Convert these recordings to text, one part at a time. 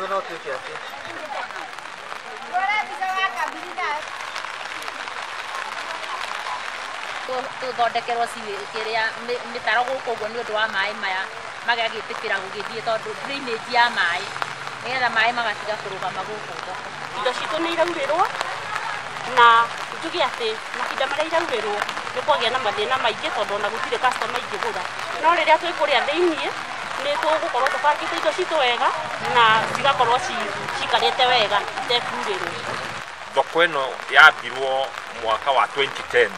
Ũguo no tuĩke atĩ. Tũthondekerwo kĩrĩa mĩtaro gũkũ ũguo nĩ ũndũ wa maĩ maya magagĩtĩkĩra gũgĩthiĩ tondũ drainage ya maĩ nĩgetha maĩ magatiga kũrũgama gũkũ thoko. Indo citũ nĩ iraurĩrwo na njuge atĩ mahinda marĩa iraurĩrwo nĩ kwagĩa na mathĩna maingĩ tondũ ona gũtirĩ customer ingĩgũra, no rĩrĩa twĩ kũrĩa thĩiniĩ nĩ tũgũkorwo tũbangĩte indo citũ wega na cigakorwo cikarĩte wega itekurĩrwo. Thoko ĩno yambirwo mwaka wa 2010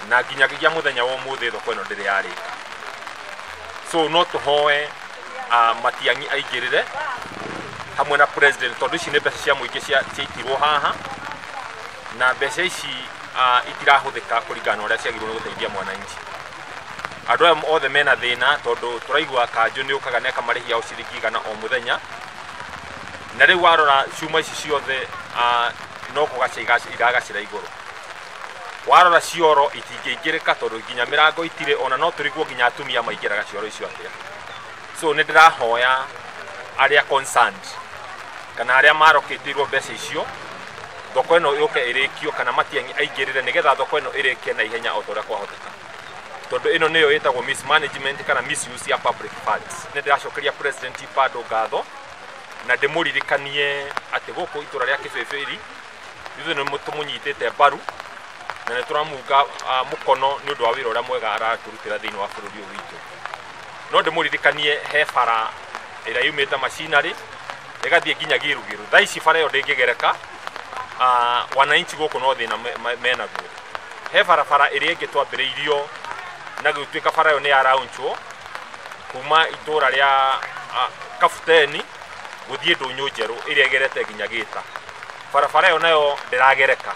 na nginyagia mũthenya wa ũmũthĩ thoko ĩno ndĩrĩ yarĩka. So no tũhoe Matiang'i aingĩrĩre hamwe na president tondũ ici nĩ mbeca cia mũingĩ ciaitirwo haha na mbeca ici itirahũthĩka kũringana na ũrĩa ciagĩrĩirwo nĩ gũteithia mwananchi. Andũ aya othe mena thĩna tondũ tũraigua kanjũ nĩ ũkaga neka marĩhi yao ciringi igana o mũthenya, na rĩu warora ciuma ici ciothe no kũgacia iragacĩra igũrũ. Warora cioro itingĩingĩrĩka tondũ nginya mĩrango itire, ona no tũriguo nginya atumia maingĩraga cioro icio atĩa. So nĩ ndĩrahoya arĩa concerned kana arĩa marokĩtirwo mbeca icio thoko ĩno yũke ĩrĩkio kana Matiang'i aingĩrĩre nĩgetha thoko ĩno ĩrĩke na ihenya o ta ũrĩa kwahoteka, tondũ ĩno nĩyo ĩtagwo mismanagement kana misuse ya public funds. Nĩ ndĩracokeria president Bado ngatho na ndĩmũririkanie atĩ gũkũ itũra rĩa Kĩbĩbĩri ithuĩ nĩ tũmũnyitĩte mbaru na nĩ tũramunga mũkono nĩ ũndũ wa wĩra ũrĩa mwega aratũrutĩra thĩinĩ wa bũrũri ũyũ witũ. No ndĩmũririkanie he bara ĩrĩa yumĩte macinarĩ ĩgathiĩ nginya Gĩrugĩru. Thaa ici bara ĩyo ndĩngĩgereka, wananchi gũkũ no thĩna menaguo. He barabara ĩrĩa ĩngĩ twambĩrĩirio na gũtuĩka bara ĩyo nĩ yaraunchwo kuma itũra rĩa Kabuteni gũthiĩ Ndũnyũ Njerũ ĩrĩa ĩgerete nginya Gĩta. Barabara ĩyo nayo ndĩragereka.